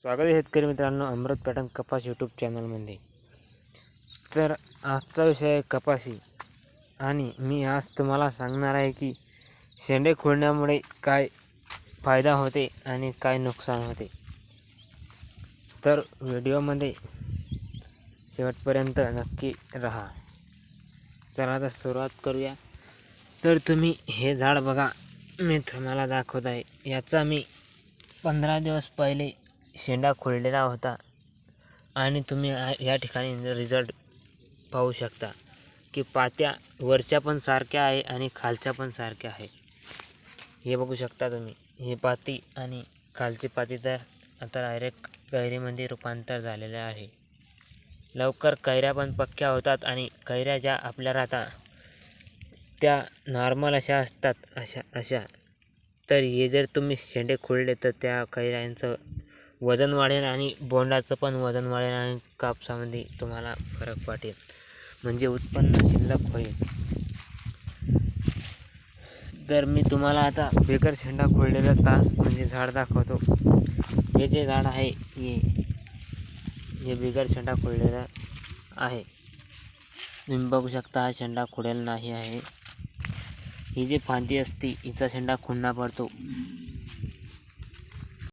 स्वागत आहे शेतकरी मित्रांनो अमृत पॅटर्न कपास यूट्यूब चॅनलमध्ये। तर आजचा विषय आहे कपासी आणि मी आज तुम्हाला सांगणार आहे की शेंडे खोडण्यामुळे काय फायदा होते आणि काय नुकसान होते। तर व्हिडिओमध्ये शेवटपर्यंत नक्की राहा। चला आता सुरुवात करूया। तर तुम्ही हे झाड बघा, मी तुम्हाला दाखवत आहे। याचा मी 15 दिवस पहिले शेंडा खोडलेला होता आणि तुम्ही या ठिकाणी रिझल्ट पाहू शकता की पात्या वरच्या पण सारख्या आहे आणि खालच्या पण सारख्या आहे। हे बघू शकता तुम्ही, हे पाती आणि खालची पाती तर आता डायरेक्ट कैरीमध्ये रूपांतर झालेले आहे। लवकर कैऱ्या पण पक्क्या होतात आणि कैऱ्या ज्या आपल्या राहतात त्या नॉर्मल अशा असतात अशा। तर हे जर तुम्ही शेंडे खोडले तर त्या कैऱ्यांचं वजन वाढेल आणि बोंडाचं पण वजन वाढेल आणि कापसामध्ये तुम्हाला फरक वाटेल, म्हणजे उत्पन्न शिल्लक होईल। तर मी तुम्हाला आता बेगर शेंडा खोडलेला तास म्हणजे झाड दाखवतो। हे जे झाड आहे हे बेगर शेंडा खोडलेला आहे। तुम्ही बघू शकता हा शेंडा खोडेल नाही आहे। ही जी फांदी असते हिचा शेंडा खुडना पडतो